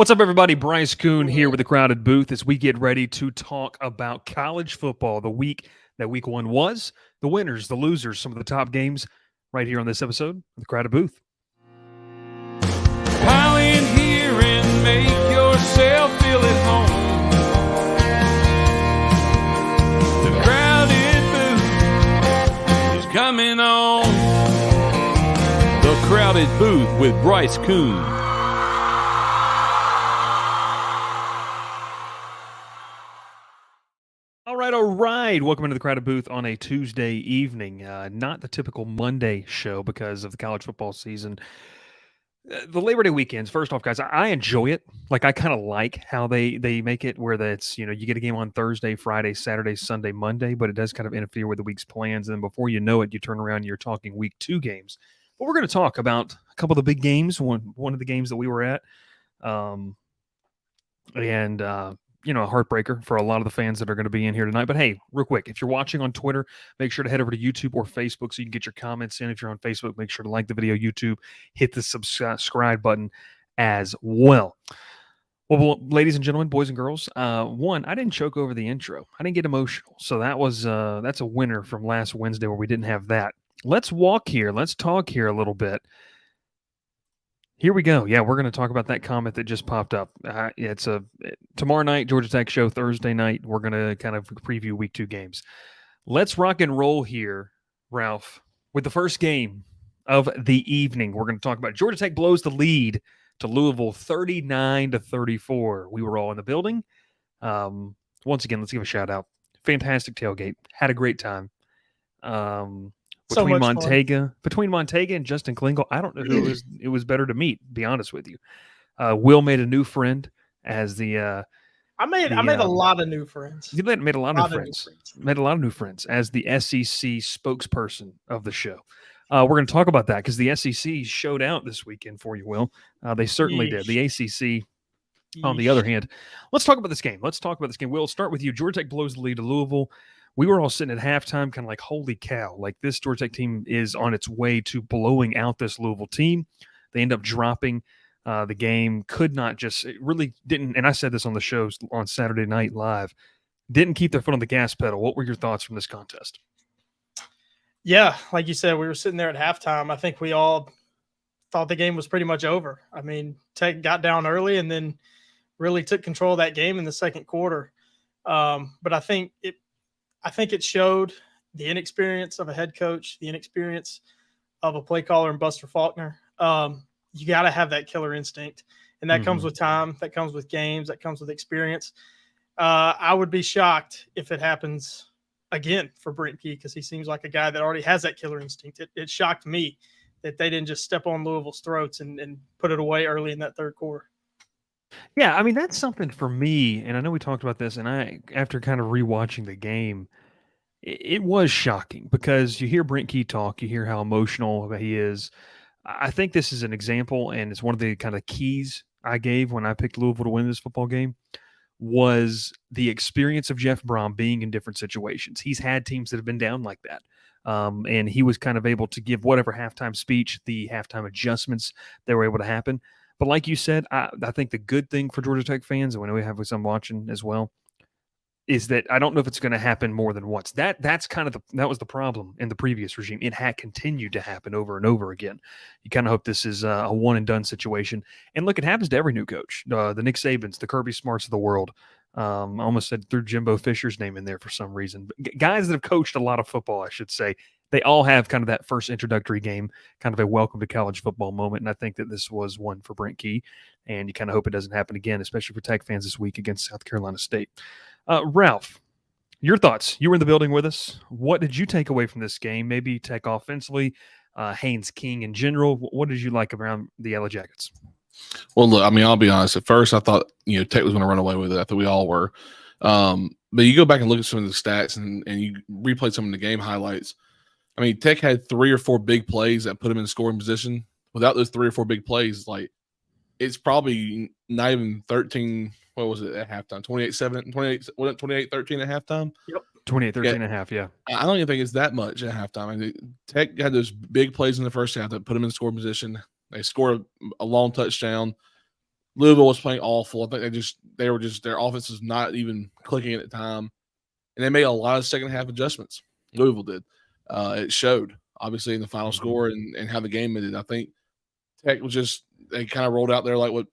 What's up, everybody? Bryce Koon here with the Crowded Booth as we get ready to talk about college football, the week that week one was, the winners, the losers, some of the top games right here on this episode of the Crowded Booth. Pile in here and make yourself feel at home. The Crowded Booth is coming on. The Crowded Booth with Bryce Koon. All right. Welcome into the Crowded Booth on a Tuesday evening. Not the typical Monday show because of the college football season. The Labor Day weekends, first off, guys, I enjoy it. Like, I kind of like how they make it where that's, you get a game on Thursday, Friday, Saturday, Sunday, Monday, but it does kind of interfere with the week's plans. And before you know it, you turn around and you're talking week two games. But we're going to talk about a couple of the big games, one of the games that we were at. A heartbreaker for a lot of the fans that are going to be in here tonight. But hey, real quick, if you're watching on Twitter, make sure to head over to YouTube or Facebook so you can get your comments in. If you're on Facebook, make sure to like the video, YouTube, hit the subscribe button as well. Well, ladies and gentlemen, boys and girls, one, I didn't choke over the intro. I didn't get emotional. So that's a winner from last Wednesday where we didn't have that. Let's walk here. Let's talk here a little bit. Here we go. Yeah, we're going to talk about that comment that just popped up. It's tomorrow night, Georgia Tech show, Thursday night. We're going to kind of preview week two games. Let's rock and roll here, Ralph, with the first game of the evening. We're going to talk about Georgia Tech blows the lead to Louisville 39-34. We were all in the building. Once again, let's give a shout out. Fantastic tailgate. Had a great time. Between Montega and Justin Klingel, I don't know who it was better to meet, to be honest with you. Will made a new friend as the I made a lot of new friends. You made a lot of new friends. Made a lot of new friends as the SEC spokesperson of the show. We're going to talk about that because the SEC showed out this weekend for you, Will. They certainly did. The ACC, on the other hand. Let's talk about this game. Will, start with you. Georgia Tech blows the lead to Louisville. We were all sitting at halftime kind of like, holy cow, like this Georgia Tech team is on its way to blowing out this Louisville team. They end up dropping the game, it really didn't, and I said this on the shows on Saturday Night Live, didn't keep their foot on the gas pedal. What were your thoughts from this contest? Yeah, like you said, we were sitting there at halftime. I think we all thought the game was pretty much over. I mean, Tech got down early and then really took control of that game in the second quarter. But I think it showed the inexperience of a head coach, the inexperience of a play caller and Buster Faulkner. You got to have that killer instinct, and that comes with time, that comes with games, that comes with experience. I would be shocked if it happens again for Brent Key because he seems like a guy that already has that killer instinct. It shocked me that they didn't just step on Louisville's throats and put it away early in that third quarter. Yeah, I mean, that's something for me, and I know we talked about this, and after kind of rewatching the game, it was shocking because you hear Brent Key talk, you hear how emotional he is. I think this is an example, and it's one of the kind of keys I gave when I picked Louisville to win this football game, was the experience of Jeff Brom being in different situations. He's had teams that have been down like that. And he was kind of able to give whatever halftime speech, the halftime adjustments that were able to happen. But like you said, I think the good thing for Georgia Tech fans, and we know we have some watching as well, is that I don't know if it's going to happen more than once. That was the problem in the previous regime. It had continued to happen over and over again. You kind of hope this is a one and done situation. And look, it happens to every new coach. The Nick Sabans, the Kirby Smarts of the world. I almost said threw Jimbo Fisher's name in there for some reason. But guys that have coached a lot of football, I should say, they all have kind of that first introductory game, kind of a welcome to college football moment. And I think that this was one for Brent Key. And you kind of hope it doesn't happen again, especially for Tech fans this week against South Carolina State. Ralph, your thoughts. You were in the building with us. What did you take away from this game? Maybe Tech offensively, Haynes King in general. What did you like around the Yellow Jackets? Well, look, I mean, I'll be honest. At first, I thought, Tech was going to run away with it. I thought we all were. But you go back and look at some of the stats and you replay some of the game highlights. I mean, Tech had 3 or 4 big plays that put them in scoring position. Without those 3 or 4 big plays, it's probably not even 13. What was it at halftime? 28-7, 28-13 at halftime? Yep. 28-13 and a half, yeah. I don't even think it's that much at halftime. I mean, Tech had those big plays in the first half that put them in scoring position. They scored a long touchdown. Louisville was playing awful. I think they were just their offense was not even clicking at the time, and they made a lot of second half adjustments. Louisville did. It showed obviously in the final score and how the game ended. I think Tech was just they kind of rolled out there like what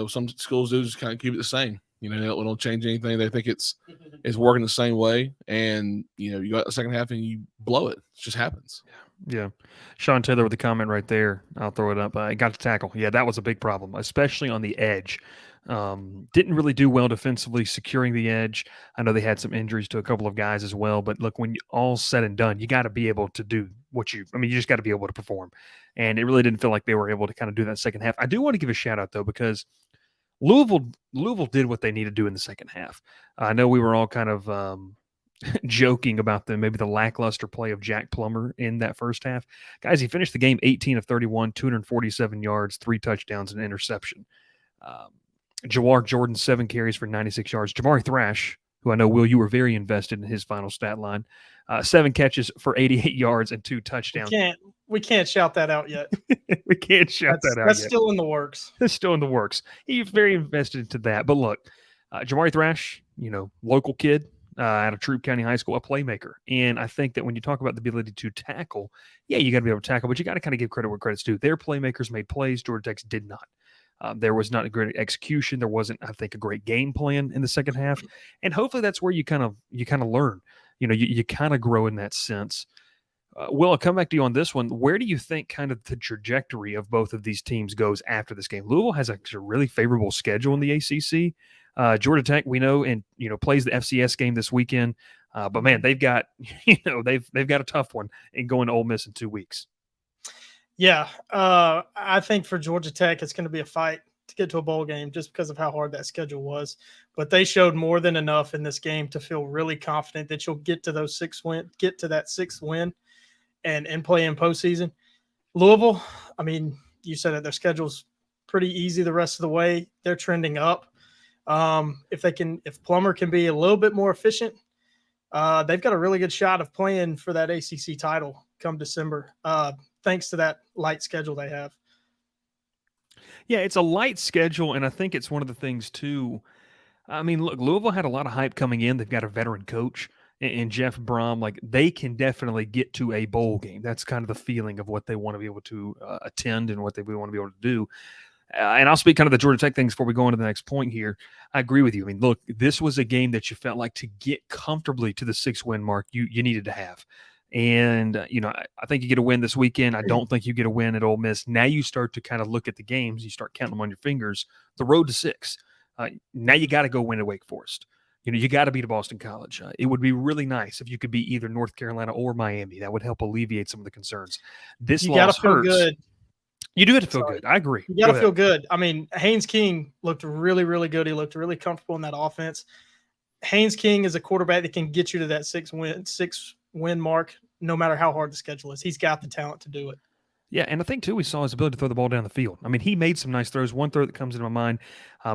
some schools do, just kind of keep it the same. They don't change anything. They think it's working the same way, and you got the second half and you blow it. It just happens. Yeah. Sean Taylor with the comment right there. I'll throw it up. I got to tackle. Yeah, that was a big problem, especially on the edge. Didn't really do well defensively securing the edge. I know they had some injuries to a couple of guys as well, but look, when all's said and done, you got to be able to do you just got to be able to perform. And it really didn't feel like they were able to kind of do that second half. I do want to give a shout out though, because Louisville did what they needed to do in the second half. I know we were all kind of joking about maybe the lackluster play of Jack Plummer in that first half. Guys, he finished the game 18 of 31, 247 yards, 3 touchdowns, and an interception. Jawar Jordan, 7 carries for 96 yards. Jamari Thrash, who I know, Will, you were very invested in his final stat line, 7 catches for 88 yards and 2 touchdowns. We can't shout that out yet. We can't shout that out That's yet. still in the works. It's still in the works. He's very invested into that. But look, Jamari Thrash, local kid, out of Troup County High School, a playmaker. And I think that when you talk about the ability to tackle, yeah, you got to be able to tackle, but you got to kind of give credit where credit's due. Their playmakers made plays. Georgia Tech did not. There was not a great execution. There wasn't, I think, a great game plan in the second half. And hopefully that's where you kind of learn. You kind of grow in that sense. Will, I'll come back to you on this one. Where do you think kind of the trajectory of both of these teams goes after this game? Louisville has a really favorable schedule in the ACC. Georgia Tech, we know, and plays the FCS game this weekend. But man, they've got they've got a tough one in going to Ole Miss in 2 weeks. Yeah, I think for Georgia Tech, it's going to be a fight to get to a bowl game just because of how hard that schedule was. But they showed more than enough in this game to feel really confident that you'll get to that 6th win and play in postseason. Louisville, I mean, you said that their schedule's pretty easy the rest of the way. They're trending up. If Plummer can be a little bit more efficient, they've got a really good shot of playing for that ACC title come December, thanks to that light schedule they have. Yeah, it's a light schedule, and I think it's one of the things too. I mean, look, Louisville had a lot of hype coming in. They've got a veteran coach in Jeff Brom. Like, they can definitely get to a bowl game. That's kind of the feeling of what they want to be able to attend and what they want to be able to do. And I'll speak kind of the Georgia Tech things before we go on to the next point here. I agree with you. I mean, look, this was a game that you felt like to get comfortably to the 6-win mark, you needed to have. And, I think you get a win this weekend. I don't think you get a win at Ole Miss. Now you start to kind of look at the games. You start counting them on your fingers. The road to 6. Now you got to go win at Wake Forest. You got to beat a Boston College. It would be really nice if you could beat either North Carolina or Miami. That would help alleviate some of the concerns. This loss hurts. Good. You do have to feel good. I agree. You got to feel good. I mean, Haynes King looked really, really good. He looked really comfortable in that offense. Haynes King is a quarterback that can get you to that 6-win mark no matter how hard the schedule is. He's got the talent to do it. Yeah, and I think, too, we saw his ability to throw the ball down the field. I mean, he made some nice throws. One throw that comes into my mind,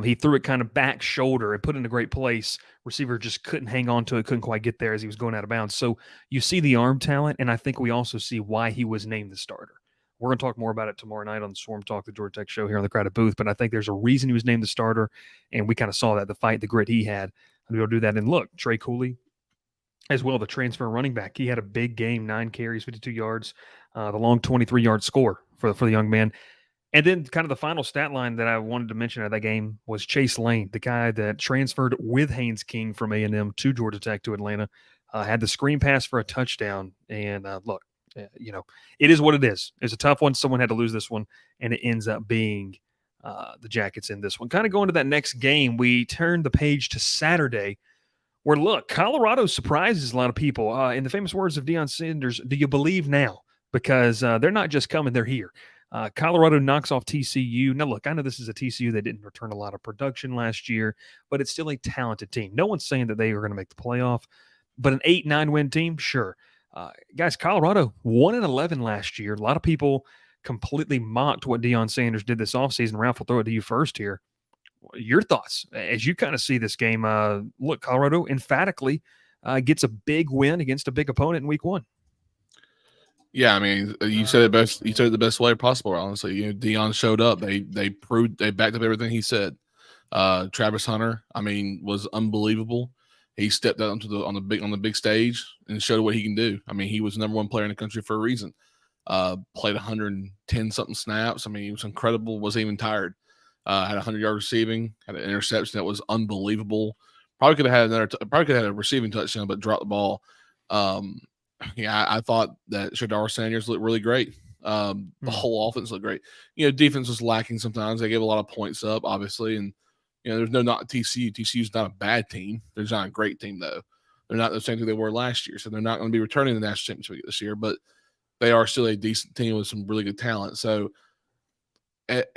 he threw it kind of back shoulder and put it in a great place. Receiver just couldn't hang on to it, couldn't quite get there as he was going out of bounds. So you see the arm talent, and I think we also see why he was named the starter. We're going to talk more about it tomorrow night on the Swarm Talk, the Georgia Tech show here on the Crowded Booth, but I think there's a reason he was named the starter, and we kind of saw that, the fight, the grit he had. And we'll do that. And look, Trey Cooley, as well, the transfer running back. He had a big game, 9 carries, 52 yards, the long 23-yard score for the young man. And then kind of the final stat line that I wanted to mention out of that game was Chase Lane, the guy that transferred with Haynes King from A&M to Georgia Tech to Atlanta, had the screen pass for a touchdown. And look, it is what it is. It's a tough one. Someone had to lose this one, and it ends up being the Jackets in this one. Kind of going to that next game, we turn the page to Saturday, where, look, Colorado surprises a lot of people. In the famous words of Deion Sanders, do you believe now? Because they're not just coming, they're here. Colorado knocks off TCU. Now, look, I know this is a TCU that didn't return a lot of production last year, but it's still a talented team. No one's saying that they are going to make the playoff, but an 8-9 win team, sure. Guys, Colorado 1-11 last year. A lot of people completely mocked what Deion Sanders did this offseason. Ralph, will throw it to you first here. Your thoughts as you kind of see this game? Look, Colorado emphatically gets a big win against a big opponent in week 1. Yeah, I mean, you said it best. You said it the best way possible. Honestly, Dion showed up. They backed up everything he said. Travis Hunter, I mean, was unbelievable. He stepped out on the big stage and showed what he can do. I mean, he was number one player in the country for a reason. Played 110 something snaps. I mean, he was incredible. Wasn't even tired. Had 100-yard receiving. Had an interception that was unbelievable. Probably could have had a receiving touchdown, but dropped the ball. Yeah, I thought that Shadar Sanders looked really great. The whole offense looked great. Defense was lacking sometimes. They gave a lot of points up, obviously, and there's no not TCU. TCU's not a bad team. They're not a great team though. They're not the same thing they were last year, so they're not going to be returning the national championship this year. But they are still a decent team with some really good talent. So,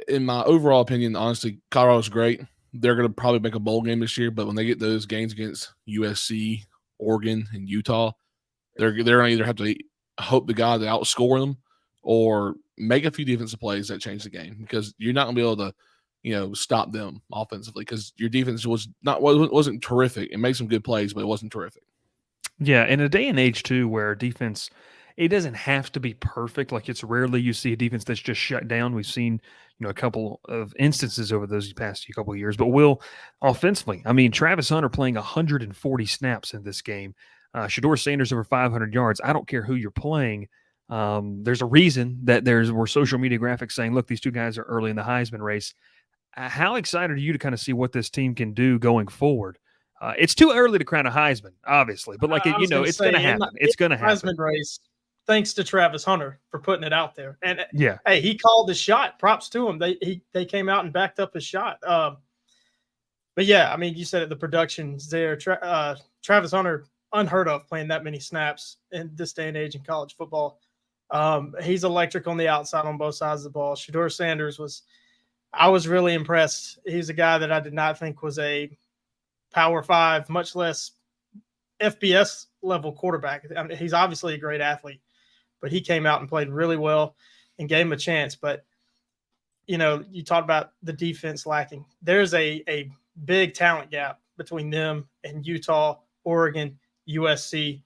in my overall opinion, honestly, Colorado's great. They're going to probably make a bowl game this year, but when they get those games against USC, Oregon, and Utah, they're going to either have to hope to God they outscore them or make a few defensive plays that change the game, because you're not going to be able to stop them offensively, because your defense wasn't terrific. It made some good plays, but it wasn't terrific. Yeah, in a day and age too where defense, it doesn't have to be perfect. Like, it's rarely you see a defense that's just shut down. We've seen, a couple of instances over those past couple of years. But offensively, I mean, Travis Hunter playing 140 snaps in this game. Shador Sanders over 500 yards. I don't care who you're playing. There's a reason that we're social media graphics saying, look, these two guys are early in the Heisman race. How excited are you to kind of see what this team can do going forward? It's too early to crown a Heisman, obviously, but it's going to happen. It's going to happen. Heisman race, thanks to Travis Hunter for putting it out there. And yeah, hey, he called the shot. Props to him. They came out and backed up his shot. But yeah, I mean, you said it, the production's there. Travis Hunter, unheard of, playing that many snaps in this day and age in college football. He's electric on the outside on both sides of the ball. Shador Sanders I was really impressed. He's a guy that I did not think was a Power 5, much less FBS level quarterback. I mean, he's obviously a great athlete, but he came out and played really well and gave him a chance. But, you talk about the defense lacking. There's a big talent gap between them and Utah, Oregon, USC.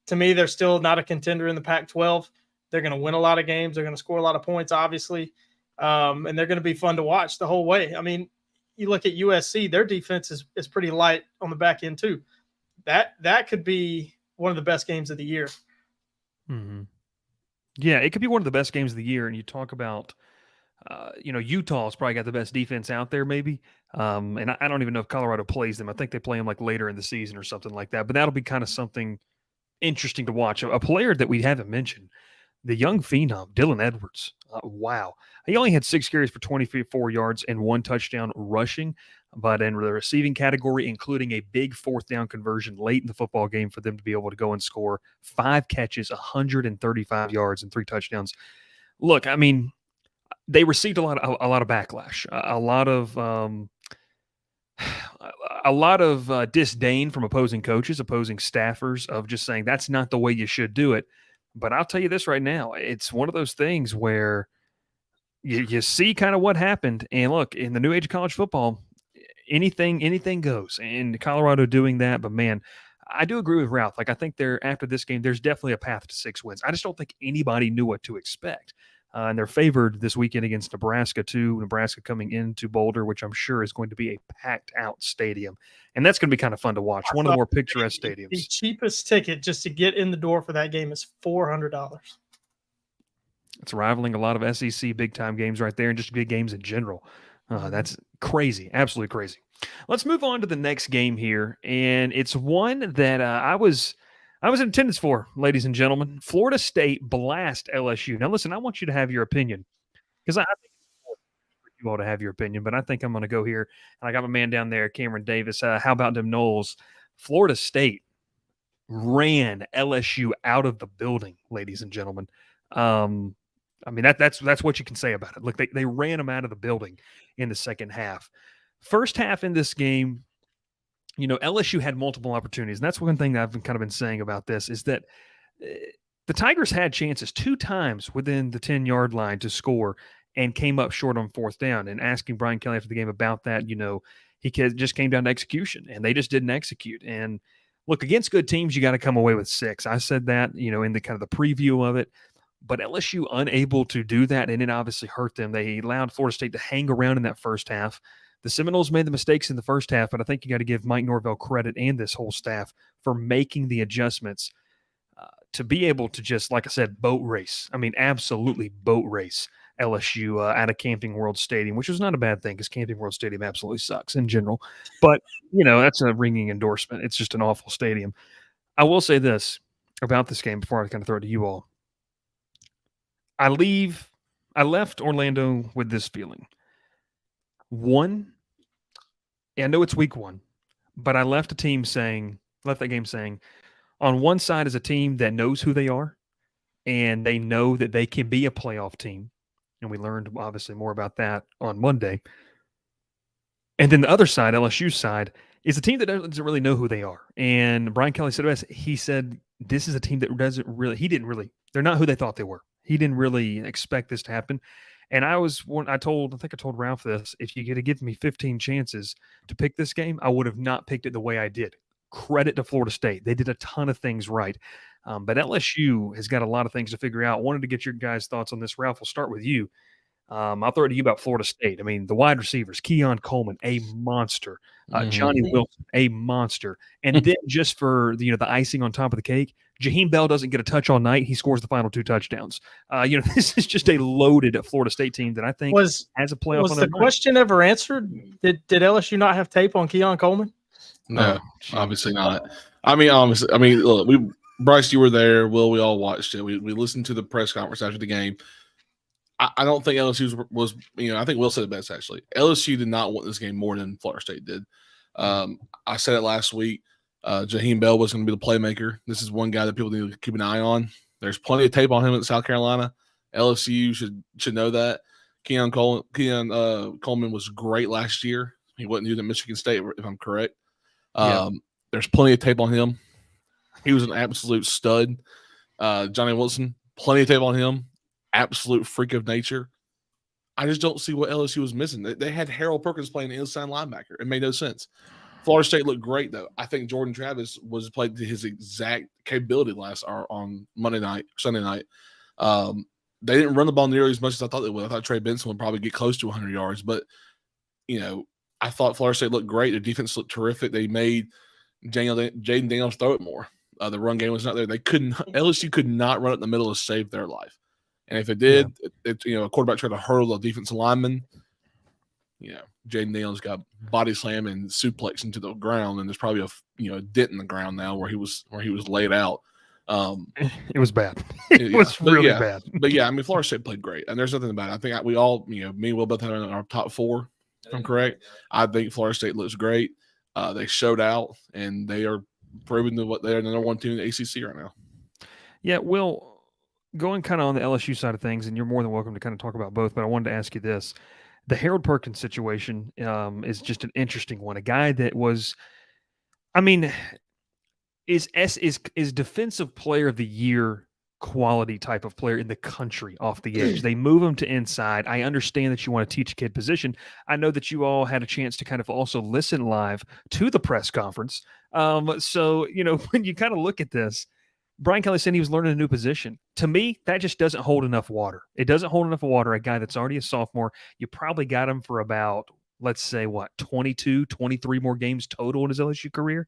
To me, they're still not a contender in the Pac-12. They're going to win a lot of games. They're going to score a lot of points, obviously. And they're going to be fun to watch the whole way. I mean, you look at USC, their defense is pretty light on the back end too. That could be one of the best games of the year. Mm-hmm. Yeah, it could be one of the best games of the year. And you talk about, Utah's probably got the best defense out there, maybe. And I don't even know if Colorado plays them. I think they play them like later in the season or something like that. But that'll be kind of something interesting to watch. A player that we haven't mentioned, the young phenom, Dylan Edwards. Wow. He only had 6 carries for 24 yards and 1 touchdown rushing, but in the receiving category, including a big 4th down conversion late in the football game for them to be able to go and score 5 catches, 135 yards, and 3 touchdowns. Look, I mean, they received a lot of backlash, a lot of disdain from opposing coaches, opposing staffers, of just saying that's not the way you should do it. But I'll tell you this right now, it's one of those things where you see kind of what happened. And look, in the new age of college football, anything goes. And Colorado doing that, but man, I do agree with Ralph. Like, I think after this game, there's definitely a path to 6 wins. I just don't think anybody knew what to expect. And they're favored this weekend against Nebraska, too. Nebraska coming into Boulder, which I'm sure is going to be a packed-out stadium. And that's going to be kind of fun to watch. One of the more picturesque stadiums. The cheapest ticket just to get in the door for that game is $400. It's rivaling a lot of SEC big-time games right there, and just big games in general. That's crazy, absolutely crazy. Let's move on to the next game here, and it's one that I was in attendance for, ladies and gentlemen. Florida State blast LSU. Now, listen, I want you to have your opinion, because I think it's important for you all to have your opinion, but I think I'm going to go here, and I got my man down there, Cameron Davis. How about them Knowles? Florida State ran LSU out of the building, ladies and gentlemen. I mean, that's what you can say about it. Look, they ran them out of the building in the second half. First half in this game, LSU had multiple opportunities. And that's one thing that I've kind of been saying about this, is that the Tigers had chances 2 times within the 10-yard line to score and came up short on 4th down. And asking Brian Kelly after the game about that, he just came down to execution, and they just didn't execute. And look, against good teams, you got to come away with 6. I said that, in the kind of the preview of it. But LSU unable to do that, and it obviously hurt them. They allowed Florida State to hang around in that first half. The Seminoles made the mistakes in the first half, but I think you got to give Mike Norvell credit and this whole staff for making the adjustments to be able to just, like I said, boat race. I mean, absolutely boat race LSU out of Camping World Stadium, which was not a bad thing because Camping World Stadium absolutely sucks in general. But, that's a ringing endorsement. It's just an awful stadium. I will say this about this game before I kind of throw it to you all. I left Orlando with this feeling. One, I know it's week one, but I left that game saying, on one side is a team that knows who they are and they know that they can be a playoff team. And we learned obviously more about that on Monday. And then the other side, LSU's side, is a team that doesn't really know who they are. And Brian Kelly said it best. He said, this is a team that they're not who they thought they were. He didn't really expect this to happen. And I think I told Ralph this, if you get to give me 15 chances to pick this game, I would have not picked it the way I did. Credit to Florida State. They did a ton of things right. But LSU has got a lot of things to figure out. Wanted to get your guys' thoughts on this. Ralph, we'll start with you. I'll throw it to you about Florida State. I mean, the wide receivers, Keon Coleman, a monster. Johnny Wilson, a monster. And then just for the icing on top of the cake, Jaheim Bell doesn't get a touch all night. He scores the final 2 touchdowns. This is just a loaded Florida State team that I think has a playoff. Was the question ever answered? Did LSU not have tape on Keon Coleman? No, obviously not. Look, Bryce, you were there. Will, we all watched it. We listened to the press conference after the game. I don't think LSU was, I think Will said it best, actually. LSU did not want this game more than Florida State did. I said it last week. Jaheim Bell was going to be the playmaker. This is one guy that people need to keep an eye on. There's plenty of tape on him at South Carolina. LSU should know that. Keon Coleman was great last year. He wasn't used at Michigan State, if I'm correct. There's plenty of tape on him. He was an absolute stud. Johnny Wilson, plenty of tape on him. Absolute freak of nature. I just don't see what LSU was missing. They had Harold Perkins playing the inside linebacker. It made no sense. Florida State looked great, though. I think Jordan Travis was played to his exact capability on Sunday night. They didn't run the ball nearly as much as I thought they would. I thought Trey Benson would probably get close to 100 yards, but I thought Florida State looked great. Their defense looked terrific. They made Jaden Daniels throw it more. The run game was not there. LSU could not run it in the middle to save their life. And if it did, a quarterback tried to hurdle a defensive lineman. Jaden Daniels got body slam and suplex into the ground, and there's probably a dent in the ground now where he was laid out. It was bad. It was really bad. But Florida State played great, and there's nothing about it. I think we all, me and Will both had in our top 4. If I'm correct. I think Florida State looks great. They showed out, and they are proving to what they're the number 1 team in the ACC right now. Yeah, Will. Going kind of on the LSU side of things, and you're more than welcome to kind of talk about both, but I wanted to ask you this. The Harold Perkins situation is just an interesting one. A guy that was, is defensive player of the year quality type of player in the country off the edge. They move him to inside. I understand that you want to teach a kid position. I know that you all had a chance to kind of also listen live to the press conference. So, when you kind of look at this, Brian Kelly said he was learning a new position. To me, that just doesn't hold enough water. It doesn't hold enough water. A guy that's already a sophomore, you probably got him for about, let's say, 22, 23 more games total in his LSU career.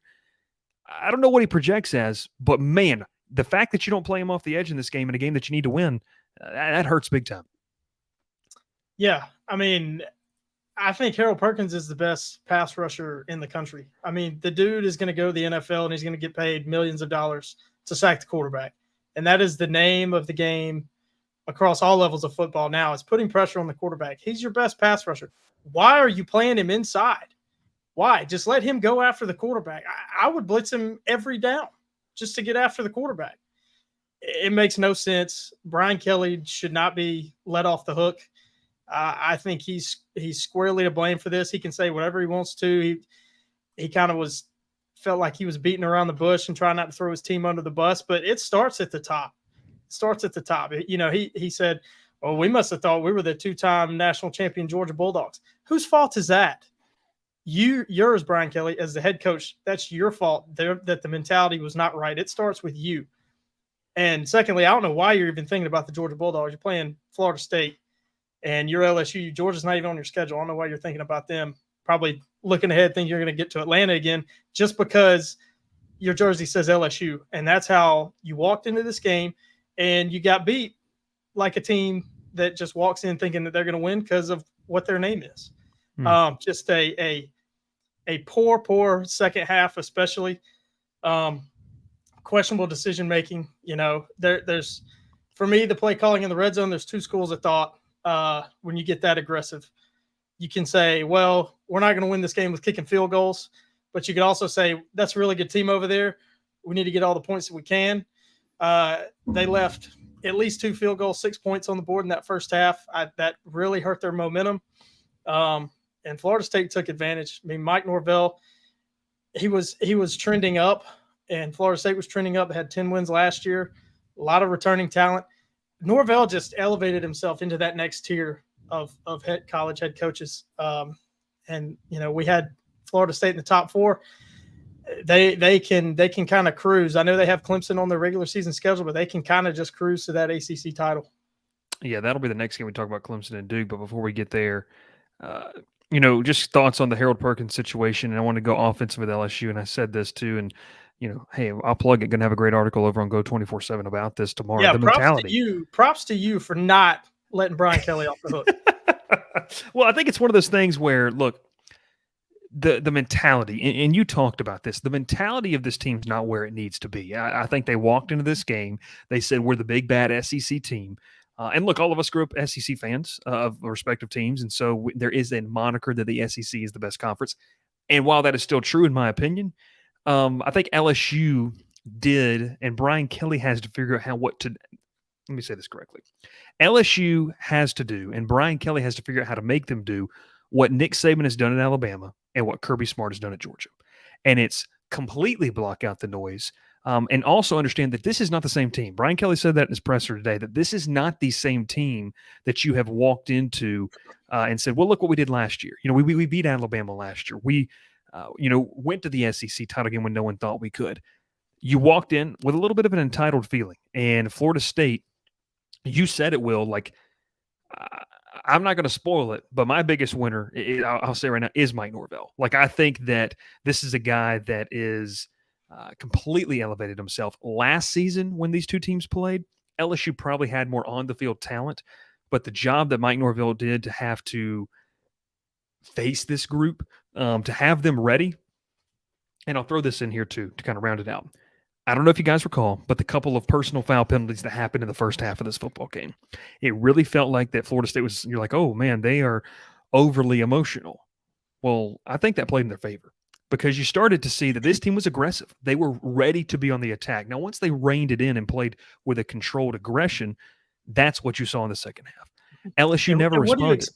I don't know what he projects as, but man, the fact that you don't play him off the edge in this game, in a game that you need to win, that hurts big time. Yeah, I think Harold Perkins is the best pass rusher in the country. The dude is going to go to the NFL, and he's going to get paid millions of dollars to sack the quarterback. And that is the name of the game across all levels of football now. It's putting pressure on the quarterback. He's your best pass rusher. Why are you playing him inside? Why? Just let him go after the quarterback. I would blitz him every down just to get after the quarterback. It makes no sense. Brian Kelly should not be let off the hook. I think he's squarely to blame for this. He can say whatever he wants to. He kind of felt like he was beating around the bush and trying not to throw his team under the bus, but it starts at the top. He said, well, we must have thought we were the 2-time national champion Georgia Bulldogs. Whose fault is that? Yours, Brian Kelly, as the head coach. That's your fault that the mentality was not right. It starts with you. And secondly, I don't know why you're even thinking about the Georgia Bulldogs. You're playing Florida State and you're LSU. Georgia's not even on your schedule. I don't know why you're thinking about them. Probably looking ahead, think you're going to get to Atlanta again just because your jersey says LSU. And that's how you walked into this game and you got beat like a team that just walks in thinking that they're going to win because of what their name is. Just a poor second half, especially. Questionable decision making. There's for me the play calling in the red zone. There's two schools of thought. When you get that aggressive, you can say, "Well, we're not going to win this game with kicking field goals," but you could also say, "That's a really good team over there. We need to get all the points that we can." They left at least 2 field goals, 6 points on the board in that first half. That really hurt their momentum. And Florida State took advantage. I mean, Mike Norvell, he was trending up, and Florida State was trending up. They had 10 wins last year, a lot of returning talent. Norvell just elevated himself into that next tier of college head coaches. And we had Florida State in the top 4. They can kind of cruise. I know they have Clemson on their regular season schedule, but they can kind of just cruise to that ACC title. Yeah, that'll be the next game we talk about Clemson and Duke. But before we get there, just thoughts on the Harold Perkins situation. And I want to go offensive with LSU. And I said this too. And, hey, I'll plug it. Going to have a great article over on Go 24/7 about this tomorrow. Yeah, the mentality. Props to you for not letting Brian Kelly off the hook. Well, I think it's one of those things where, look, the mentality, and you talked about this, the mentality of this team's not where it needs to be. I think they walked into this game. They said, we're the big, bad SEC team. And look, all of us grew up SEC fans of respective teams. And so there is a moniker that the SEC is the best conference. And while that is still true, in my opinion, I think LSU did, and Brian Kelly has to figure out let me say this correctly. LSU has to do, and Brian Kelly has to figure out how to make them do what Nick Saban has done at Alabama and what Kirby Smart has done at Georgia. And it's completely block out the noise. And also understand that this is not the same team. Brian Kelly said that in his presser today, that this is not the same team that you have walked into and said, well, look what we did last year. We beat Alabama last year. We, went to the SEC title game when no one thought we could. You walked in with a little bit of an entitled feeling. And Florida State, you said it, Will, I'm not going to spoil it, but my biggest winner, I'll say right now, is Mike Norvell. I think that this is a guy that is completely elevated himself. Last season, when these two teams played, LSU probably had more on-the-field talent, but the job that Mike Norvell did to have to face this group, to have them ready, and I'll throw this in here too to kind of round it out. I don't know if you guys recall, but the couple of personal foul penalties that happened in the first half of this football game, it really felt like that Florida State you're like, oh man, they are overly emotional. Well, I think that played in their favor because you started to see that this team was aggressive. They were ready to be on the attack. Now, once they reined it in and played with a controlled aggression, that's what you saw in the second half. LSU never responded.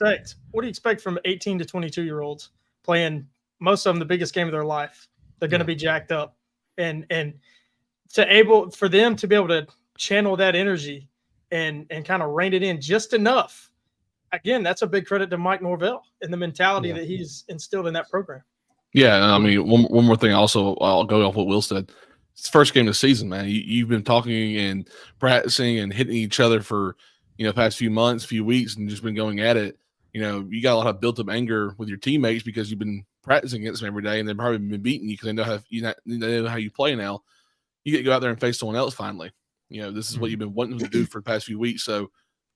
What do you expect from 18 to 22-year-olds playing, most of them, the biggest game of their life? They're going to be jacked up. And for them to be able to channel that energy and kind of rein it in just enough, again, that's a big credit to Mike Norvell and the mentality that he's instilled in that program. Yeah, I mean, one more thing also, I'll go off what Will said. It's the first game of the season, man. You've been talking and practicing and hitting each other for, past few months, few weeks, and just been going at it. You got a lot of built-up anger with your teammates because you've been practicing against them every day, and they've probably been beating you because they know how you play now. You get to go out there and face someone else finally. This is what you've been wanting to do for the past few weeks. So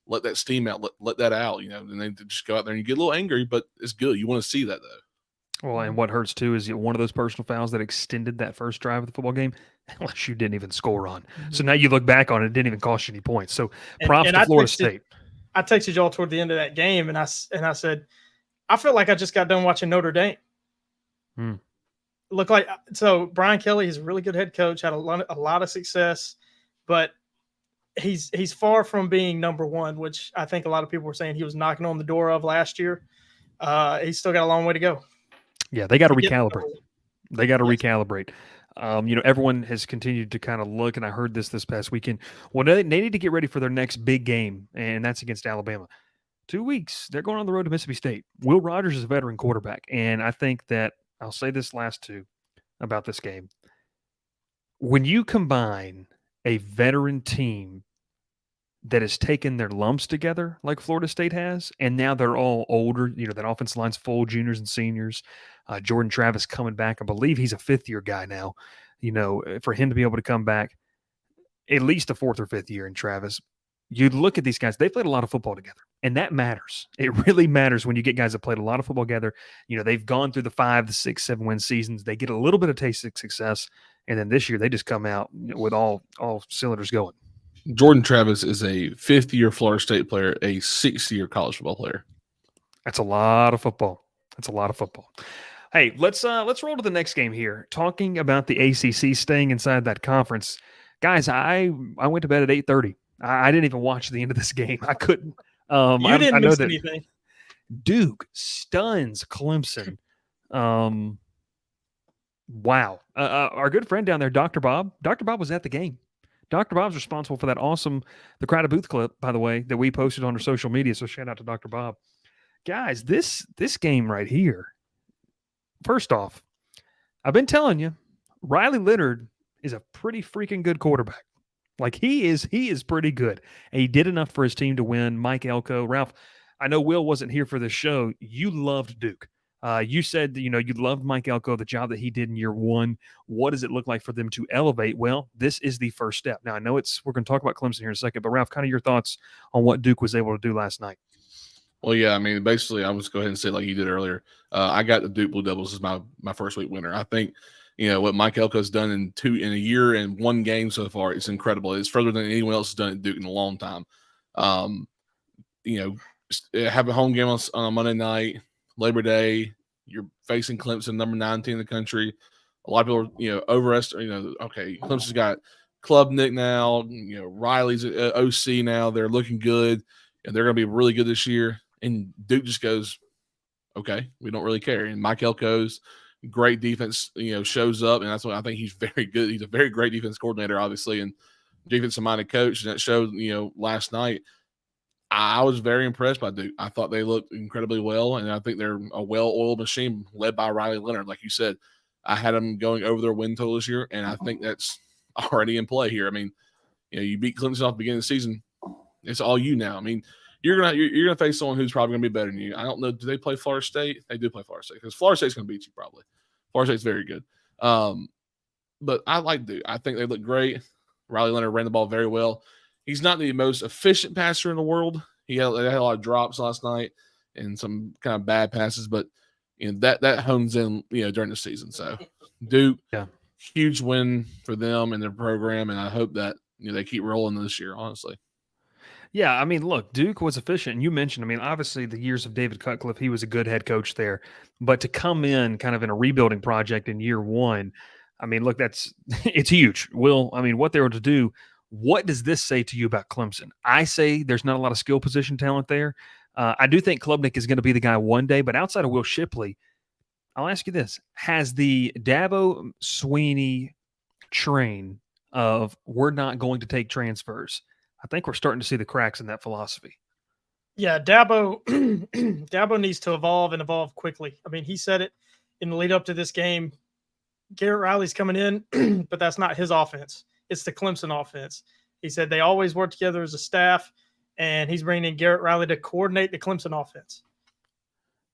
let that steam out, let that out, and then just go out there and you get a little angry, but it's good. You want to see that though. Well, and what hurts too is one of those personal fouls that extended that first drive of the football game, unless you didn't even score on. So now you look back on it, it didn't even cost you any points. So props to Florida State. I texted y'all toward the end of that game, and I said, I feel like I just got done watching Notre Dame. Look like so. Brian Kelly is a really good head coach, had a lot of success, but he's far from being number one, which I think a lot of people were saying he was knocking on the door of last year. He's still got a long way to go. Yeah, they got to recalibrate. They got to recalibrate. Everyone has continued to kind of look, and I heard this past weekend. Well, they need to get ready for their next big game, and that's against Alabama. 2 weeks, they're going on the road to Mississippi State. Will Rogers is a veteran quarterback, and I think that I'll say this last two about this game. When you combine a veteran team that has taken their lumps together like Florida State has, and now they're all older. That offensive line's full juniors and seniors. Jordan Travis coming back. I believe he's a fifth-year guy now. For him to be able to come back at least a fourth or fifth year in Travis, you look at these guys, they played a lot of football together, and that matters. It really matters when you get guys that played a lot of football together. They've gone through the 5, the 6, 7 win seasons. They get a little bit of taste of success, and then this year they just come out with all cylinders going. Jordan Travis is a fifth-year Florida State player, a sixth-year college football player. That's a lot of football. Hey, let's roll to the next game here. Talking about the ACC staying inside that conference, guys. I went to bed at 8:30. I didn't even watch the end of this game. I couldn't. You didn't I know miss that anything. Duke stuns Clemson. Wow. Our good friend down there, Dr. Bob. Dr. Bob was at the game. Dr. Bob's responsible for that the Crowded Booth clip, by the way, that we posted on our social media. So shout out to Dr. Bob. Guys, this game right here. First off, I've been telling you, Riley Leonard is a pretty freaking good quarterback. Like he is pretty good. And he did enough for his team to win. Mike Elko, Ralph, I know Will wasn't here for this show. You loved Duke. You said that, you loved Mike Elko, the job that he did in year one. What does it look like for them to elevate? Well, this is the first step. Now, I know we're going to talk about Clemson here in a second, but Ralph, kind of your thoughts on what Duke was able to do last night. Well, yeah, I mean, basically, I'll just go ahead and say like you did earlier. I got the Duke Blue Devils as my first week winner. I think, what Mike Elko's done in a year and one game so far is incredible. It's further than anyone else has done at Duke in a long time. Have a home game on a Monday night, Labor Day. You're facing Clemson, number 19 in the country. A lot of people, overestimate. Okay, Clemson's got Klubnik now. Riley's OC now. They're looking good, and they're going to be really good this year. And Duke just goes, okay, we don't really care. And Mike Elko's great defense, shows up, and that's what I think he's very good. He's a very great defense coordinator, obviously, and defensive-minded coach. And that showed, last night. I was very impressed by Duke. I thought they looked incredibly well, and I think they're a well-oiled machine led by Riley Leonard. Like you said, I had them going over their win total this year, and I think that's already in play here. I mean, you beat Clemson off the beginning of the season. It's all you now. I mean, you're gonna face someone who's probably gonna be better than you. I don't know. Do they play Florida State? They do play Florida State because Florida State's gonna beat you probably. Florida State's very good. But I like Duke. I think they look great. Riley Leonard ran the ball very well. He's not the most efficient passer in the world. They had a lot of drops last night and some kind of bad passes, but that hones in during the season. So Duke, huge win for them and their program, and I hope that they keep rolling this year. Honestly. Yeah, I mean, look, Duke was efficient. And you mentioned, I mean, obviously the years of David Cutcliffe, he was a good head coach there. But to come in kind of in a rebuilding project in year one, I mean, look, it's huge. Will, I mean, what they were to do, what does this say to you about Clemson? I say there's not a lot of skill position talent there. I do think Klubnik is going to be the guy one day, but outside of Will Shipley, I'll ask you this. Has the Dabo Sweeney train of we're not going to take transfers, I think we're starting to see the cracks in that philosophy. Yeah, Dabo needs to evolve quickly. I mean, he said it in the lead up to this game. Garrett Riley's coming in, but that's not his offense. It's the Clemson offense. He said they always work together as a staff, and he's bringing in Garrett Riley to coordinate the Clemson offense.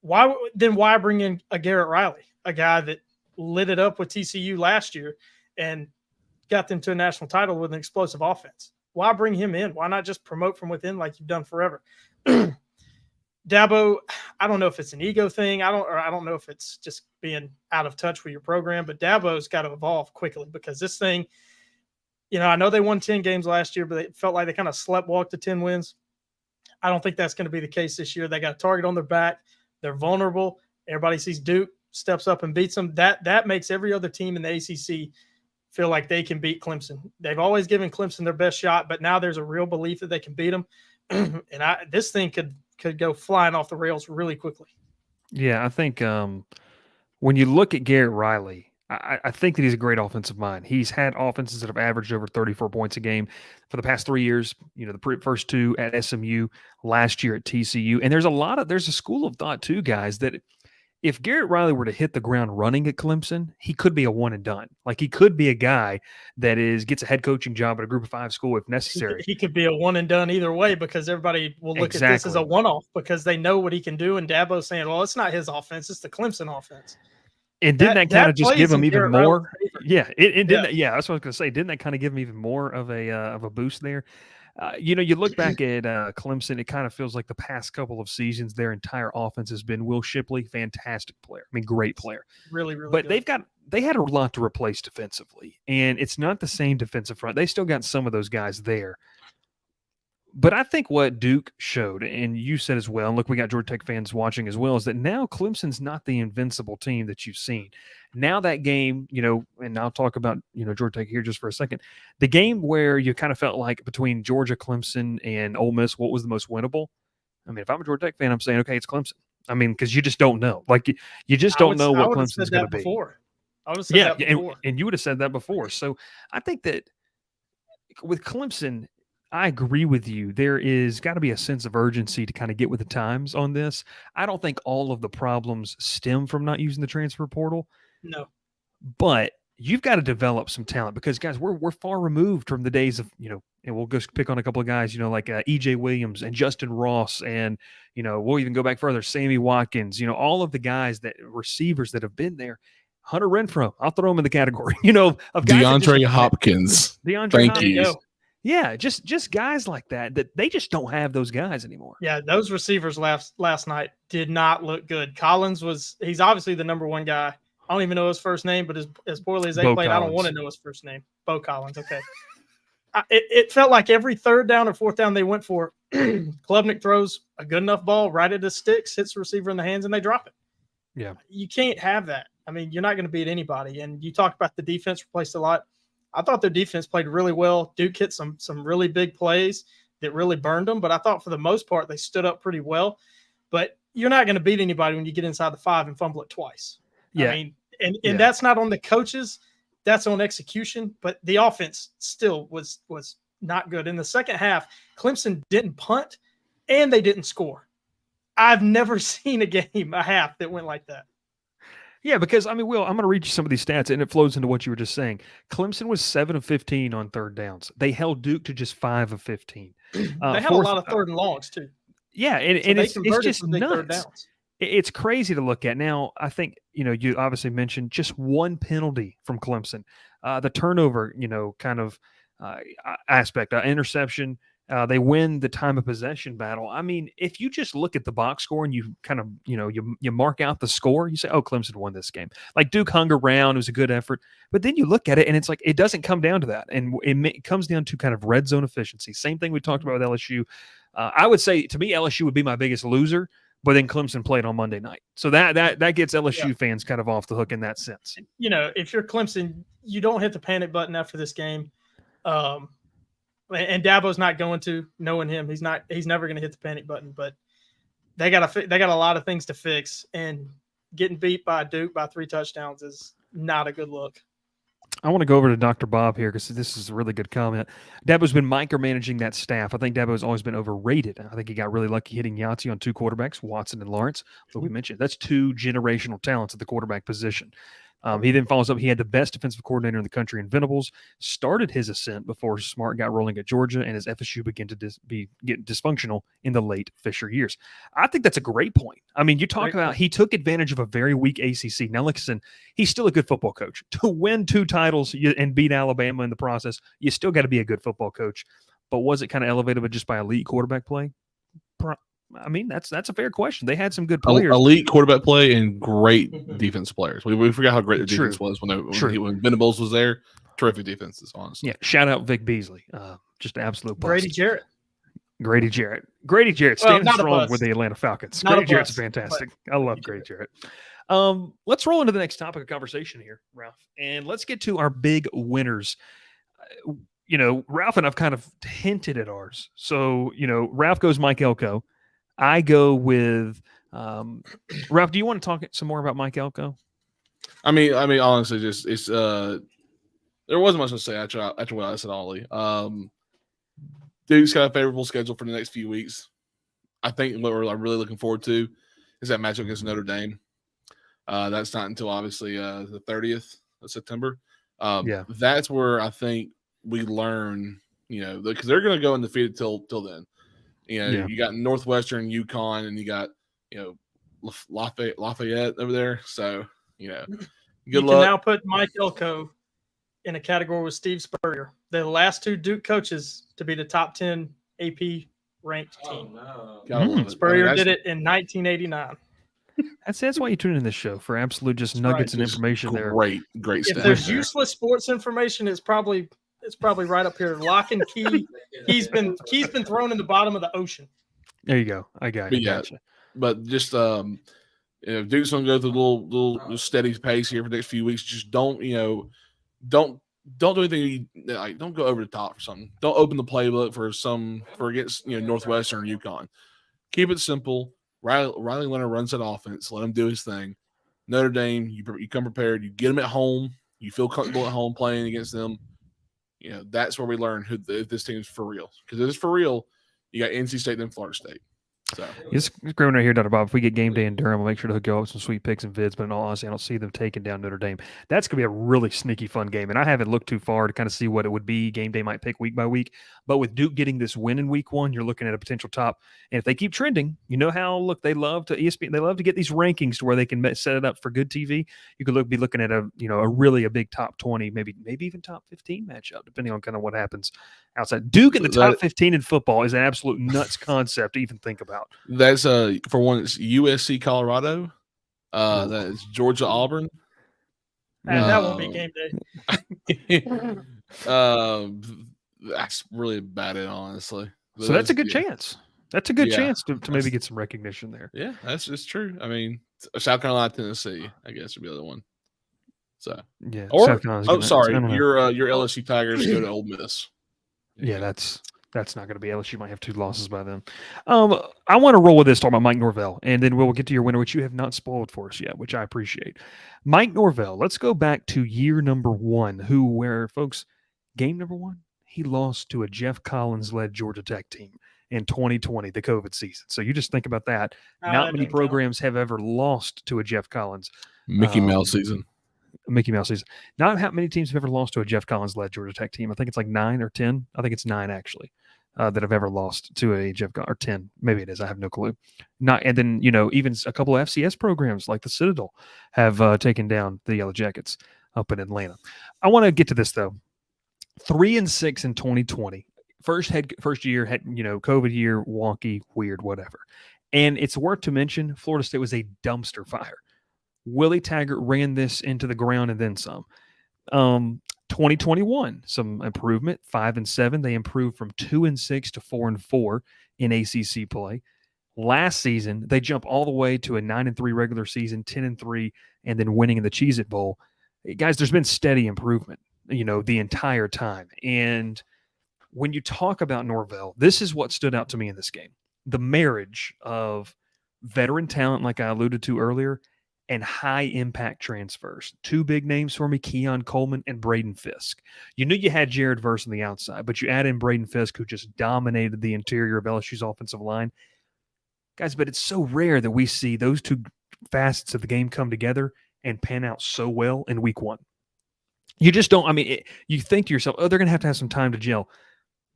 Why bring in a Garrett Riley, a guy that lit it up with TCU last year and got them to a national title with an explosive offense? Why bring him in? Why not just promote from within like you've done forever? Dabo, I don't know if it's an ego thing. I don't know if it's just being out of touch with your program, but Dabo's got to evolve quickly because this thing, I know they won 10 games last year, but it felt like they kind of sleptwalked to 10 wins. I don't think that's going to be the case this year. They got a target on their back. They're vulnerable. Everybody sees Duke, steps up and beats them. That makes every other team in the ACC feel like they can beat Clemson. They've always given Clemson their best shot, but now there's a real belief that they can beat them. And this thing could go flying off the rails really quickly. Yeah, I think when you look at Garrett Riley, I think that he's a great offensive mind. He's had offenses that have averaged over 34 points a game for the past 3 years. The first two at SMU, last year at TCU, and there's a school of thought too, guys, that if Garrett Riley were to hit the ground running at Clemson, he could be a one and done. Like he could be a guy that gets a head coaching job at a Group of 5 school if necessary. He could be a one and done either way because everybody will look at this as a Exactly. one-off because they know what he can do. And Dabo's saying, well, it's not his offense, it's the Clemson offense. And didn't that kind of just give plays him in even Garrett Riley's more? favor. Yeah, it didn't. That's what I was going to say. Didn't that kind of give him even more of a boost there? You look back at Clemson, it kind of feels like the past couple of seasons, their entire offense has been Will Shipley, fantastic player. I mean, great player. Really, really But good. they had a lot to replace defensively, and it's not the same defensive front. They still got some of those guys there. But I think what Duke showed, and you said as well, and look, we got Georgia Tech fans watching as well, is that now Clemson's not the invincible team that you've seen. Now that game, and I'll talk about, Georgia Tech here just for a second. The game where you kind of felt like between Georgia, Clemson, and Ole Miss, what was the most winnable? I mean, if I'm a Georgia Tech fan, I'm saying, okay, it's Clemson. I mean, because you just don't know. Like, you just don't know what Clemson's going to be. I would have said that before. And you would have said that before. So I think that with Clemson, I agree with you. There is got to be a sense of urgency to kind of get with the times on this. I don't think all of the problems stem from not using the transfer portal. No. But you've got to develop some talent because, guys, we're far removed from the days of, and we'll just pick on a couple of guys, like E.J. Williams and Justin Ross and, we'll even go back further, Sammy Watkins, all of the guys receivers that have been there. Hunter Renfrow, I'll throw him in the category, of guys DeAndre Hopkins. Thank you. Yeah, just guys like that they just don't have those guys anymore. Yeah, those receivers last night did not look good. Collins he's obviously the number one guy. I don't even know his first name, but as poorly as they played, I don't want to know his first name. Bo Collins, okay. It felt like every third down or fourth down they went for, Klubnik throws a good enough ball right at his sticks, hits the receiver in the hands, and they drop it. Yeah. You can't have that. I mean, you're not going to beat anybody. And you talk about the defense replaced a lot. I thought their defense played really well. Duke hit some really big plays that really burned them, but I thought for the most part they stood up pretty well. But you're not going to beat anybody when you get inside the 5 and fumble it twice. Yeah. I mean, and that's not on the coaches, that's on execution, but the offense still was not good. In the second half, Clemson didn't punt and they didn't score. I've never seen a half that went like that. Yeah, because, I mean, Will, I'm going to read you some of these stats, and it flows into what you were just saying. Clemson was 7 of 15 on third downs. They held Duke to just 5 of 15. They had a lot of third and longs, too. Yeah, and it's just nuts. It's crazy to look at. Now, I think, you obviously mentioned just one penalty from Clemson. The turnover, kind of aspect, interception. They win the time of possession battle. I mean, if you just look at the box score and you kind of, you mark out the score, you say, oh, Clemson won this game. Like Duke hung around. It was a good effort. But then you look at it and it's like, it doesn't come down to that. And it comes down to kind of red zone efficiency. Same thing we talked about with LSU. I would say, to me, LSU would be my biggest loser, but then Clemson played on Monday night. So that gets LSU fans kind of off the hook in that sense. If you're Clemson, you don't hit the panic button after this game. And Dabo's not going to, knowing him. He's never going to hit the panic button, but they got a lot of things to fix, and getting beat by Duke by 3 touchdowns is not a good look. I want to go over to Dr. Bob here because this is a really good comment. Dabo's been micromanaging that staff. I think Dabo's always been overrated. I think he got really lucky hitting Yahtzee on 2 quarterbacks, Watson and Lawrence. But we mentioned that's 2 generational talents at the quarterback position. He then follows up. He had the best defensive coordinator in the country in Venables, started his ascent before Smart got rolling at Georgia, and his FSU began to get dysfunctional in the late Fisher years. I think that's a great point. I mean, you talk about he took advantage of a very weak ACC. Now, listen, he's still a good football coach. To win 2 titles and beat Alabama in the process, you still got to be a good football coach. But was it kind of elevated just by elite quarterback play? I mean, that's a fair question. They had some good players. Elite quarterback play and great defense players. We forgot how great the defense was when Venables was there. Terrific defenses, honestly. Yeah, shout out Vic Beasley. Just an absolute bust. Grady Jarrett standing strong with the Atlanta Falcons. Grady Jarrett's fantastic. I love Grady Jarrett. Let's roll into the next topic of conversation here, Ralph, and let's get to our big winners. Ralph and I've kind of hinted at ours. So, Ralph goes Mike Elko. I go with Ralph. Do you want to talk some more about Mike Elko? I mean, honestly, just it's there wasn't much to say after what I said, Ollie. Duke's got a favorable schedule for the next few weeks. I think what we're really looking forward to is that matchup against Notre Dame. That's not until obviously the 30th of September. Yeah. That's where I think we learn, because they're going to go undefeated till then. Yeah. You got Northwestern, UConn, and you got Lafayette over there. So good You can luck. now put Mike Elko in a category with Steve Spurrier. They're the last two Duke coaches to be the top 10 AP ranked team. Gotta love it. Spurrier did it in 1989. That's why you tune in this show for absolute just That's nuggets right. and information there. Great If stuff. there's useless sports information, it's probably right up here. Lock and key. Key's been thrown in the bottom of the ocean. There you go. I got you. But just if Duke's gonna go through a little steady pace here for the next few weeks, just don't do anything like don't go over the top for something. Don't open the playbook for against Northwestern or UConn. Keep it simple. Riley Leonard runs that offense. Let him do his thing. Notre Dame, you come prepared. You get them at home. You feel comfortable at home playing against them. That's where we learn if this team is for real. Because if it's for real, you got NC State and Florida State. So it's screaming right here, Dr. Bob. If we get game day in Durham, we'll make sure to hook you up with some sweet picks and vids. But in all honesty, I don't see them taking down Notre Dame. That's going to be a really sneaky fun game. And I haven't looked too far to kind of see what it would be. Game day might pick week by week. But with Duke getting this win in week one, you're looking at a potential top. And if they keep trending, they love to ESPN. They love to get these rankings to where they can set it up for good TV. You could be looking at a really big top 20, maybe even top 15 matchup, depending on kind of what happens outside. Duke in the top 15 in football is an absolute nuts concept to even think about. That's for one, it's USC Colorado. That is Georgia Auburn. That won't be game day. That's really about it, honestly. But so that's a good chance. That's a good chance to maybe get some recognition there. Yeah, it's true. I mean, South Carolina, Tennessee, I guess would be the other one. So yeah. Or sorry, your LSU Tigers go to Ole Miss. Yeah, that's not going to be LSU. Might have 2 losses by then. I want to roll with this, talk about Mike Norvell, and then we'll get to your winner, which you have not spoiled for us yet, which I appreciate. Mike Norvell, let's go back to year number 1, folks, game number 1, he lost to a Jeff Collins-led Georgia Tech team in 2020, the COVID season. So you just think about that. Not many programs have ever lost to a Jeff Collins. Mickey Mouse season. Not how many teams have ever lost to a Jeff Collins-led Georgia Tech team. I think it's like 9 or 10. I think it's 9 actually that have ever lost to a Jeff or 10. Maybe it is. I have no clue. And then even a couple of FCS programs like the Citadel have taken down the Yellow Jackets up in Atlanta. I want to get to this though. 3-6 in 2020. First year had COVID year, wonky, weird, whatever. And it's worth to mention Florida State was a dumpster fire. Willie Taggart ran this into the ground and then some. 2021, some improvement, 5-7. They improved from 2-6 to 4-4 in ACC play. Last season, they jumped all the way to a 9-3 regular season, 10-3, and then winning in the Cheez-It Bowl. Guys, there's been steady improvement, the entire time. And when you talk about Norvell, this is what stood out to me in this game. The marriage of veteran talent, like I alluded to earlier, and high-impact transfers. 2 big names for me, Keon Coleman and Braden Fisk. You knew you had Jared Verse on the outside, but you add in Braden Fisk, who just dominated the interior of LSU's offensive line. Guys, but it's so rare that we see those 2 facets of the game come together and pan out so well in week 1. You just don't. You think to yourself, they're going to have some time to gel.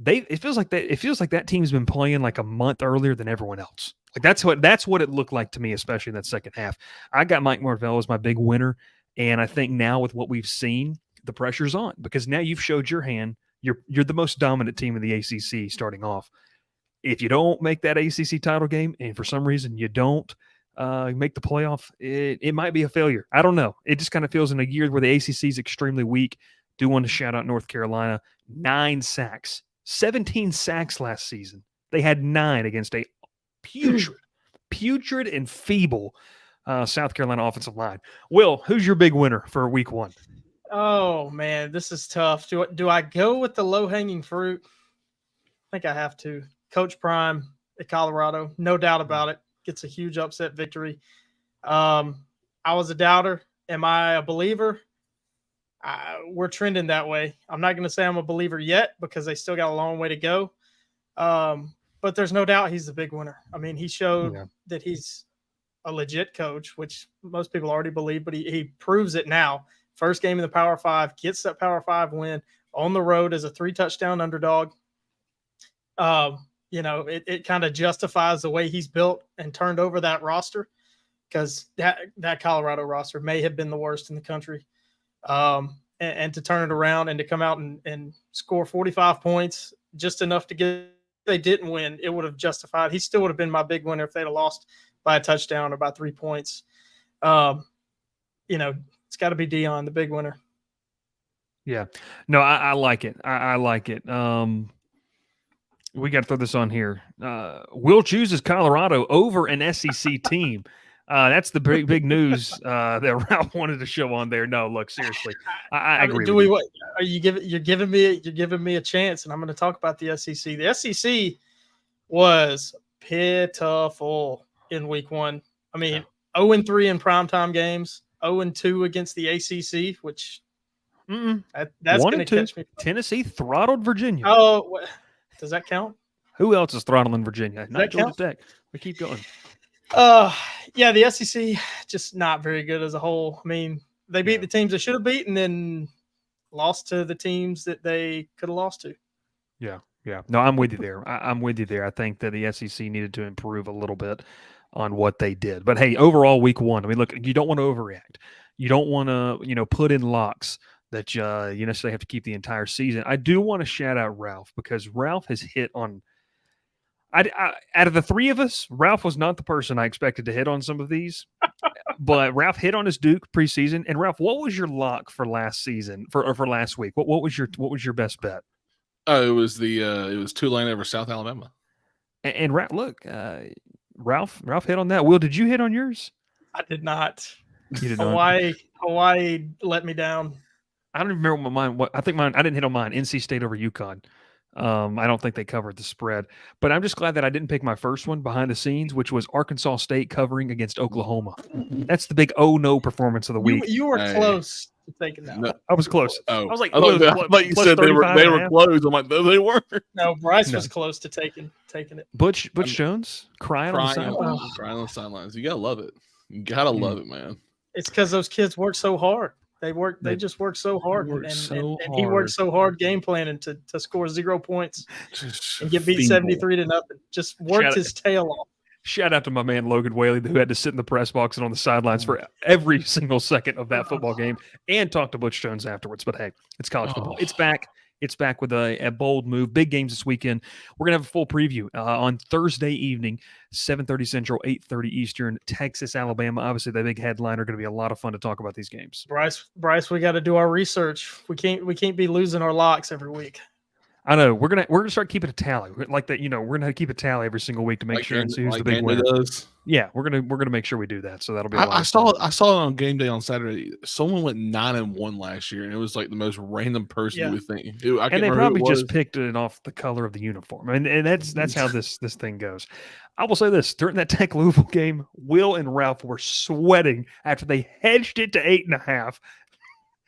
It feels like that team's been playing like a month earlier than everyone else. Like that's what it looked like to me, especially in that second half. I got Mike Norvell as my big winner, and I think now with what we've seen, the pressure's on because now you've showed your hand. You're the most dominant team in the ACC starting off. If you don't make that ACC title game, and for some reason you don't make the playoff, it might be a failure. I don't know. It just kind of feels in a year where the ACC is extremely weak. Do want to shout out North Carolina, 9 sacks, 17 sacks last season. They had 9 against a putrid and feeble South Carolina offensive line. Will, who's your big winner for week 1? Oh man, this is tough. Do I go with the low-hanging fruit? I think I have to. Coach Prime at Colorado, no doubt about it, gets a huge upset victory. I was a doubter. Am I a believer? We're trending that way. I'm not going to say I'm a believer yet because they still got a long way to go. But there's no doubt he's the big winner. I mean, he showed that he's a legit coach, which most people already believe, but he proves it now. First game in the Power 5, gets that Power 5 win on the road as a 3-touchdown underdog. It kind of justifies the way he's built and turned over that roster, because that Colorado roster may have been the worst in the country. And to turn it around and to come out and score 45 points, just enough to get, if they didn't win, it would have justified. He still would have been my big winner if they'd have lost by a touchdown or by 3 points. It's got to be Dion, the big winner. Yeah. No, I like it. I like it. We got to throw this on here. Will chooses Colorado over an SEC team. That's the big news that Ralph wanted to show on there. No, look, seriously, I agree. You're giving me a chance, and I'm going to talk about the SEC. The SEC was pitiful in week 1. I mean, 0-3 in primetime games, 0-2 against the ACC, which that's going to catch me. Tennessee throttled Virginia. Oh, does that count? Who else is throttling Virginia? Not Georgia Tech. We keep going. The SEC just not very good as a whole. I mean, they beat the teams they should have beaten, and then lost to the teams that they could have lost to. Yeah. No, I'm with you there. I'm with you there. I think that the SEC needed to improve a little bit on what they did. But hey, overall, week 1. I mean, look, you don't want to overreact. You don't want to, put in locks that you necessarily have to keep the entire season. I do want to shout out Ralph, because Ralph has hit on. Out of the 3 of us, Ralph was not the person I expected to hit on some of these, but Ralph hit on his Duke preseason. And Ralph, what was your lock for last season for last week? What was your best bet? Oh, it was Tulane over South Alabama. And Ralph, look, Ralph hit on that. Will, did you hit on yours? I did not. You did not. Hawaii let me down. I don't even remember mine. I think mine. I didn't hit on mine. NC State over UConn. I don't think they covered the spread, but I'm just glad that I didn't pick my first one behind the scenes, which was Arkansas State covering against Oklahoma. That's the big no performance of the week. You were close to taking that. No, I was close. Oh, I was like, I thought you said they were close. I'm like, no, they weren't. No, Bryce was close to taking it. Butch Jones crying on the sidelines. You gotta love it. You gotta love it, man. It's because those kids work so hard. They just work so hard, and he worked so hard game planning to score 0 points and get beat 73-0. Just worked his tail off. Shout out to my man Logan Whaley, who had to sit in the press box and on the sidelines for every single second of that football game, and talk to Butch Jones afterwards. But hey, it's college football. It's back. It's back with a bold move. Big games this weekend. We're going to have a full preview on Thursday evening, 7:30 Central, 8:30 Eastern, Texas, Alabama. Obviously, the big headliner going to be a lot of fun to talk about these games. Bryce, we got to do our research. We can't be losing our locks every week. I know. We're gonna start keeping a tally like that. We're gonna keep a tally every single week to make sure and see who's the big winner. Yeah, we're gonna make sure we do that. So that'll be. I saw it on game day on Saturday. Someone went 9-1 last year, and it was like the most random person you would think. And they probably just picked it off the color of the uniform. And that's how this thing goes. I will say this: during that Tech Louisville game, Will and Ralph were sweating after they hedged it to 8.5.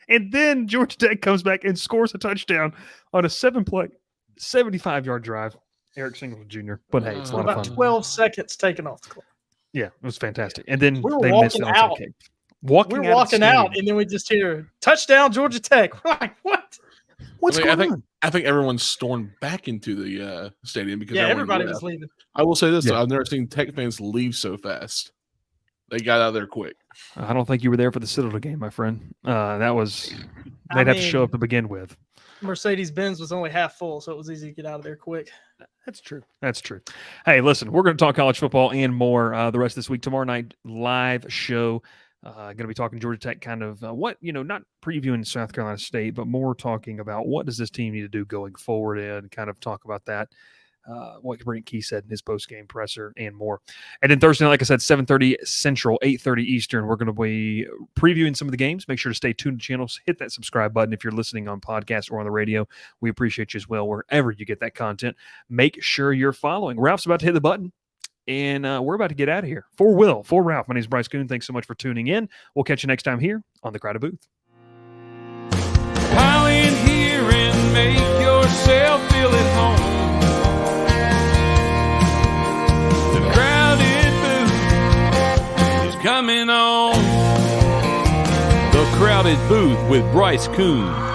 And then Georgia Tech comes back and scores a touchdown on a 7-play, 75-yard drive. Eric Singleton Jr. But hey, it's a lot of fun. 12 seconds taken off the clock. Yeah, it was fantastic. And then they missed it out. We're walking out, and then we just hear touchdown Georgia Tech. We're like, what? What's going on? I think everyone stormed back into the stadium because everybody was leaving. I will say this: though, I've never seen Tech fans leave so fast. They got out of there quick. I don't think you were there for the Citadel game, my friend. They'd have to show up to begin with. Mercedes-Benz was only half full, so it was easy to get out of there quick. That's true. Hey, listen, we're going to talk college football and more the rest of this week. Tomorrow night, live show. Going to be talking Georgia Tech, kind of not previewing South Carolina State, but more talking about what does this team need to do going forward and kind of talk about that. What Brent Key said in his post-game presser and more. And then Thursday, like I said, 7:30 Central, 8:30 Eastern, we're going to be previewing some of the games. Make sure to stay tuned to channels. Hit that subscribe button if you're listening on podcast or on the radio. We appreciate you as well wherever you get that content. Make sure you're following. Ralph's about to hit the button, and we're about to get out of here. For Will, for Ralph, my name is Bryce Koon. Thanks so much for tuning in. We'll catch you next time here on The Crowded Booth. Pile in here and make yourself feel at home. Coming on the Crowded Booth with Bryce Koon.